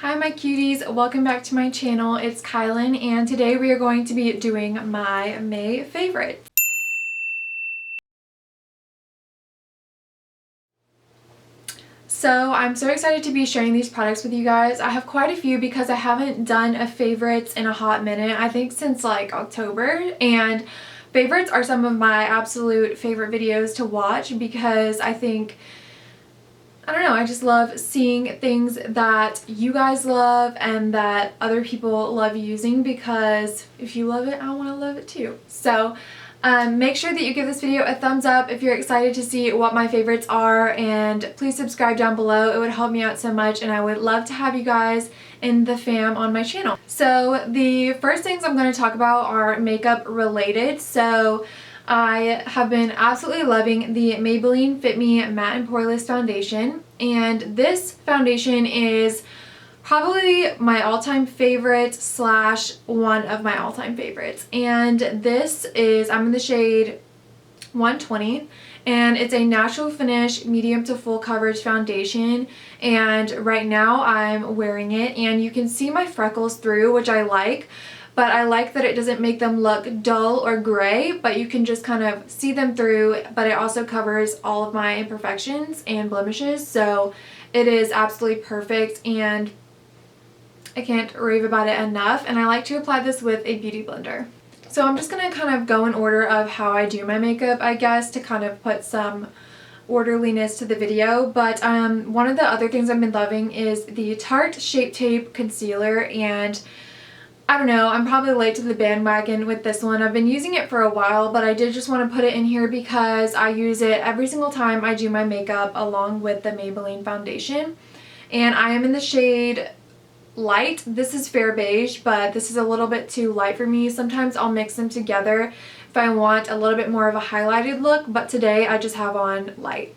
Hi my cuties, welcome back to my channel. It's Kylan and today we are going to be doing my May favorites. So I'm so excited to be sharing these products with you guys. I have quite a few because I haven't done a favorites in a hot minute, I think since like October, and favorites are some of my absolute favorite videos to watch because I don't know, I just love seeing things that you guys love and that other people love using, because if you love it, I want to love it too. So make sure that you give this video a thumbs up if you're excited to see what my favorites are, and please subscribe down below. It would help me out so much and I would love to have you guys in the fam on my channel. So the first things I'm going to talk about are makeup related. So I have been absolutely loving the Maybelline Fit Me Matte and Poreless foundation, and this foundation is probably my all-time favorite slash one of my all-time favorites. And this is, I'm in the shade 120, and it's a natural finish medium to full coverage foundation, and right now I'm wearing it and you can see my freckles through, which I like. But I like that it doesn't make them look dull or gray, but you can just kind of see them through, but it also covers all of my imperfections and blemishes, so it is absolutely perfect and I can't rave about it enough. And I like to apply this with a beauty blender. So I'm just going to kind of go in order of how I do my makeup, I guess, to kind of put some orderliness to the video. But one of the other things I've been loving is the Tarte Shape Tape Concealer, and I don't know, I'm probably late to the bandwagon with this one. I've been using it for a while, but I did just want to put it in here because I use it every single time I do my makeup along with the Maybelline foundation. And I am in the shade Light. This is Fair Beige, but this is a little bit too light for me. Sometimes I'll mix them together if I want a little bit more of a highlighted look, but today I just have on Light.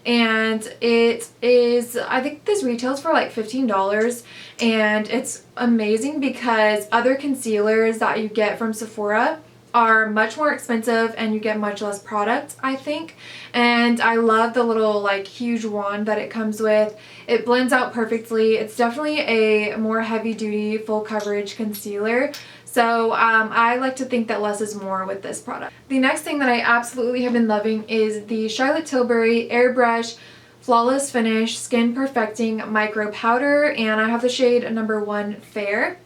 And it is, I think this retails for like $15, and it's amazing because other concealers that you get from Sephora are much more expensive and you get much less product, I think. And I love the little like huge wand that it comes with. It blends out perfectly. It's definitely a more heavy duty full coverage concealer. So I like to think that less is more with this product. The next thing that I absolutely have been loving is the Charlotte Tilbury Airbrush Flawless Finish Skin Perfecting Micro Powder, and I have the shade number 1 Fair.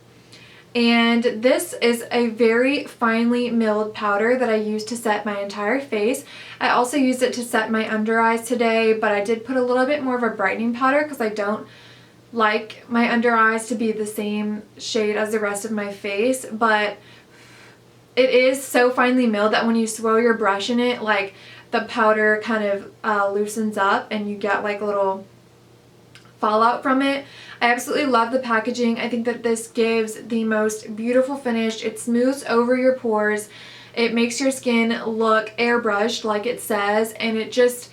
And this is a very finely milled powder that I use to set my entire face. I also used it to set my under eyes today, but I did put a little bit more of a brightening powder because I don't like my under eyes to be the same shade as the rest of my face. But it is so finely milled that when you swirl your brush in it, like the powder kind of loosens up and you get like a little fallout from it. I absolutely love the packaging. I think that this gives the most beautiful finish. It smooths over your pores. It makes your skin look airbrushed like it says, and it just,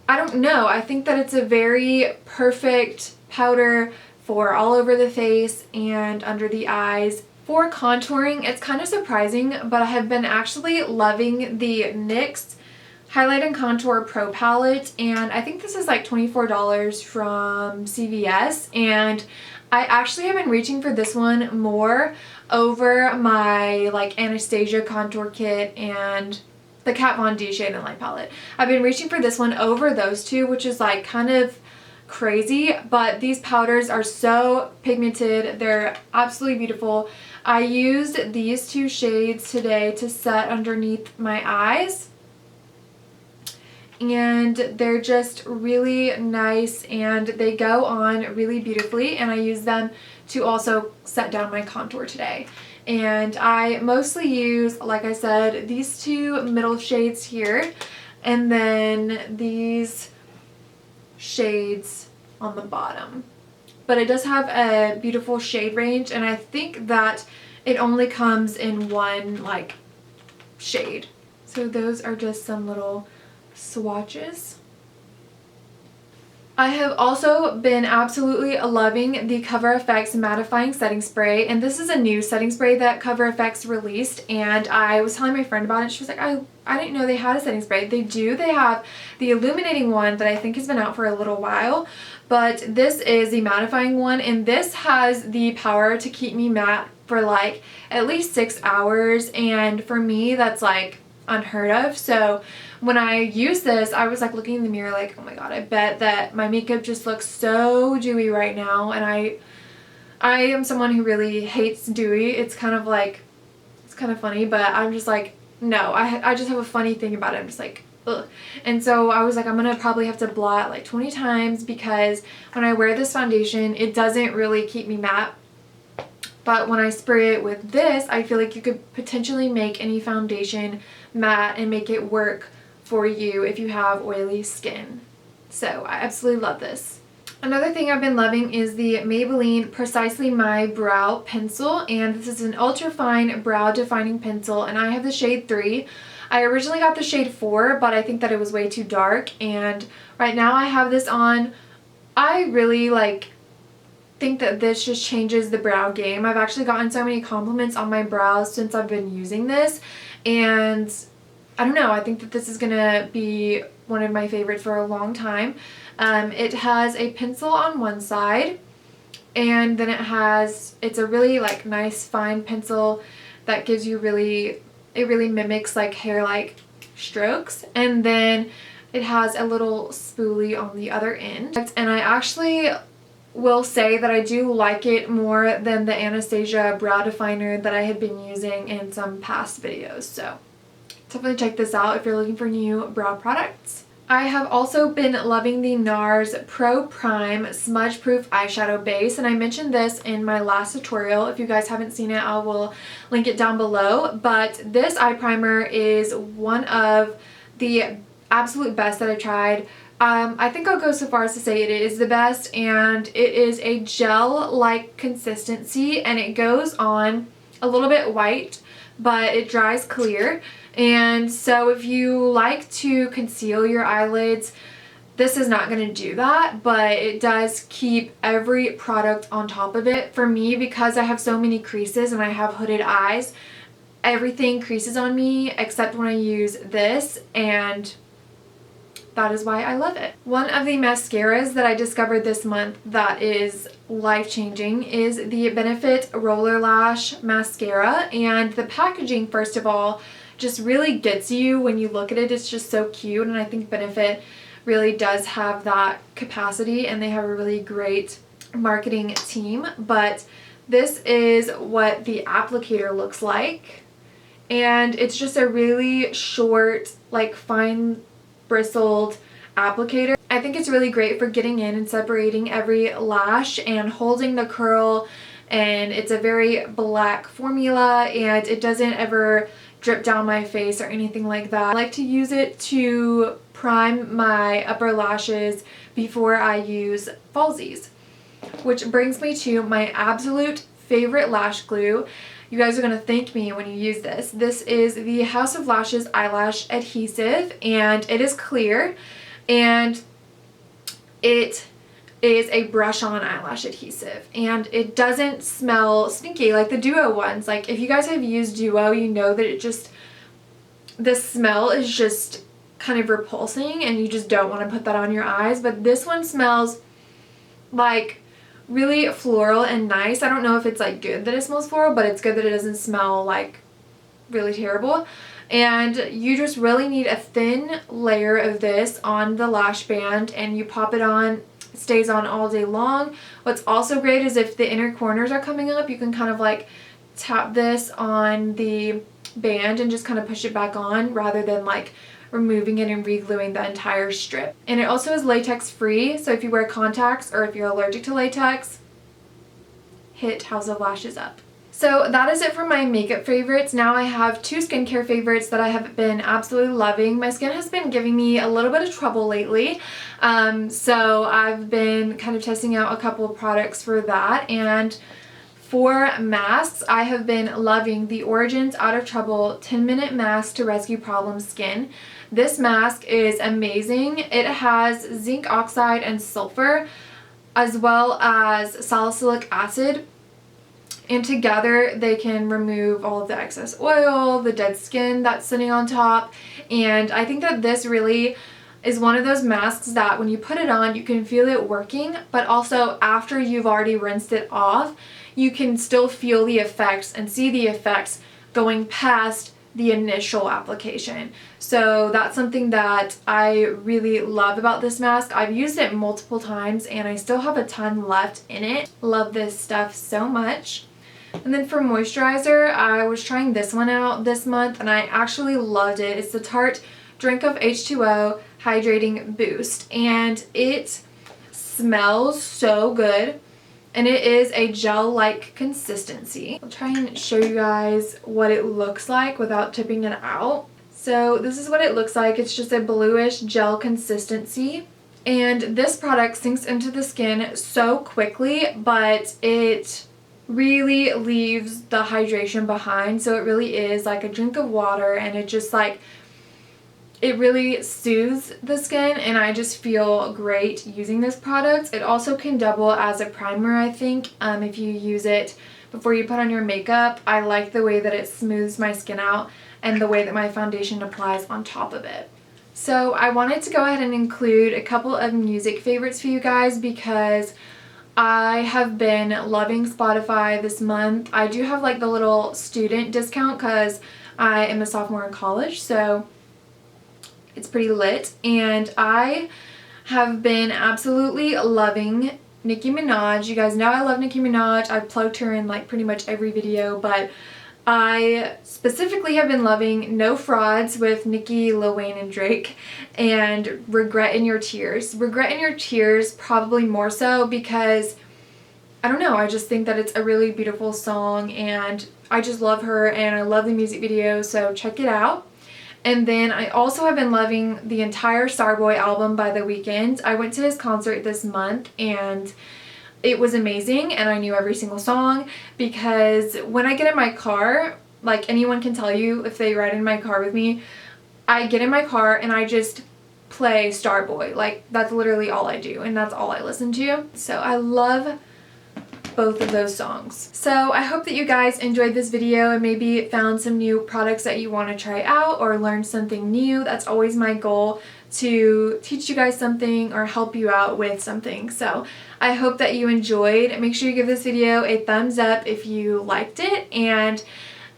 I don't know, I think that it's a very perfect powder for all over the face and under the eyes. For contouring, it's kind of surprising, but I have been actually loving the NYX Highlight and Contour Pro Palette, and I think this is like $24 from CVS, and I actually have been reaching for this one more over my like Anastasia Contour Kit and the Kat Von D Shade and Light palette. I've been reaching for this one over those two, which is like kind of crazy, but these powders are so pigmented. They're absolutely beautiful. I used these two shades today to set underneath my eyes, and they're just really nice and they go on really beautifully, and I use them to also set down my contour today. And I mostly use, like I said, these two middle shades here and then these shades on the bottom. But it does have a beautiful shade range, and I think that it only comes in one like shade. So those are just some little swatches. I have also been absolutely loving the CoverFX Mattifying Setting Spray, and this is a new setting spray that CoverFX released, and I was telling my friend about it. She was like, I didn't know they had a setting spray. They do. They have the illuminating one that I think has been out for a little while, but this is the mattifying one, and this has the power to keep me matte for like at least 6 hours, and for me that's like unheard of. So when I use this, I was like looking in the mirror like, oh my god, I bet that my makeup just looks so dewy right now, and I am someone who really hates dewy. It's kind of like, it's kind of funny, but I'm just like, no, I just have a funny thing about it. I'm just like, ugh. And so I was like, I'm gonna probably have to blot like 20 times because when I wear this foundation, it doesn't really keep me matte. But when I spray it with this, I feel like you could potentially make any foundation matte and make it work for you if you have oily skin. So I absolutely love this. Another thing I've been loving is the Maybelline Precisely My Brow Pencil, and this is an ultra fine brow defining pencil, and I have the shade 3. I originally got the shade 4, but I think that it was way too dark, and right now I have this on. I really think that this just changes the brow game. I've actually gotten so many compliments on my brows since I've been using this, and I don't know, I think that this is gonna be one of my favorites for a long time. It has a pencil on one side, and then it's a really like nice fine pencil that gives you it really mimics like hair-like strokes, and then it has a little spoolie on the other end. And I actually will say that I do like it more than the Anastasia brow definer that I had been using in some past videos, so definitely check this out if you're looking for new brow products. I have also been loving the NARS Pro Prime Smudge Proof Eyeshadow Base, and I mentioned this in my last tutorial. If you guys haven't seen it, I will link it down below. But this eye primer is one of the absolute best that I've tried. I think I'll go so far as to say it is the best, and it is a gel-like consistency, and it goes on a little bit white, but it dries clear. And so if you like to conceal your eyelids, this is not going to do that, but it does keep every product on top of it. For me, because I have so many creases and I have hooded eyes, everything creases on me except when I use this, and that is why I love it. One of the mascaras that I discovered this month that is life-changing is the Benefit Roller Lash Mascara, and the packaging, first of all, just really gets you when you look at it. It's just so cute, and I think Benefit really does have that capacity, and they have a really great marketing team. But this is what the applicator looks like, and it's just a really short, like fine bristled applicator. I think it's really great for getting in and separating every lash and holding the curl, and it's a very black formula, and it doesn't ever drip down my face or anything like that. I like to use it to prime my upper lashes before I use falsies, which brings me to my absolute favorite lash glue. You guys are going to thank me when you use this. This is the House of Lashes Eyelash Adhesive, and it is clear, and it is a brush-on eyelash adhesive, and it doesn't smell stinky like the Duo ones. Like, if you guys have used Duo, you know that the smell is just kind of repulsing, and you just don't want to put that on your eyes. But this one smells like really floral and nice. I don't know if it's like good that it smells floral, but it's good that it doesn't smell like really terrible. And you just really need a thin layer of this on the lash band, and you pop it on. It stays on all day long. What's also great is if the inner corners are coming up, you can kind of like tap this on the band and just kind of push it back on rather than like removing it and re-gluing the entire strip. And it also is latex free, so if you wear contacts or if you're allergic to latex, hit House of Lashes up. So that is it for my makeup favorites. Now I have two skincare favorites that I have been absolutely loving. My skin has been giving me a little bit of trouble lately, so I've been kind of testing out a couple of products for that. And for masks, I have been loving the Origins Out of Trouble 10-Minute Mask to Rescue Problem Skin. This mask is amazing. It has zinc oxide and sulfur, as well as salicylic acid. And together they can remove all of the excess oil, the dead skin that's sitting on top. And I think that this really is one of those masks that when you put it on, you can feel it working, but also after you've already rinsed it off, you can still feel the effects and see the effects going past the initial application. So that's something that I really love about this mask. I've used it multiple times and I still have a ton left in it. Love this stuff so much. And then for moisturizer, I was trying this one out this month and I actually loved it. It's the Tarte Drink of H2O Hydrating Boost, and it smells so good. And it is a gel-like consistency. I'll try and show you guys what it looks like without tipping it out. So this is what it looks like. It's just a bluish gel consistency. And this product sinks into the skin so quickly, but it really leaves the hydration behind. So it really is like a drink of water, and it just like, it really soothes the skin, and I just feel great using this product. It also can double as a primer, I think, if you use it before you put on your makeup. I like the way that it smooths my skin out and the way that my foundation applies on top of it. So I wanted to go ahead and include a couple of music favorites for you guys because I have been loving Spotify this month. I do have like the little student discount because I am a sophomore in college, so it's pretty lit, and I have been absolutely loving Nicki Minaj. You guys know I love Nicki Minaj. I've plugged her in like pretty much every video, but I specifically have been loving No Frauds with Nicki, Lil Wayne, and Drake, and Regret in Your Tears. Regret in Your Tears probably more so because, I don't know, I just think that it's a really beautiful song, and I just love her, and I love the music video, so check it out. And then I also have been loving the entire Starboy album by The Weeknd. I went to his concert this month and it was amazing, and I knew every single song because when I get in my car, like anyone can tell you if they ride in my car with me, I get in my car and I just play Starboy. Like that's literally all I do, and that's all I listen to. So I love both of those songs. So I hope that you guys enjoyed this video and maybe found some new products that you want to try out or learn something new. That's always my goal, to teach you guys something or help you out with something. So I hope that you enjoyed. Make sure you give this video a thumbs up if you liked it, and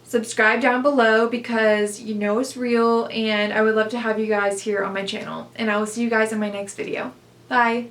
subscribe down below because you know it's real, and I would love to have you guys here on my channel. And I will see you guys in my next video. Bye!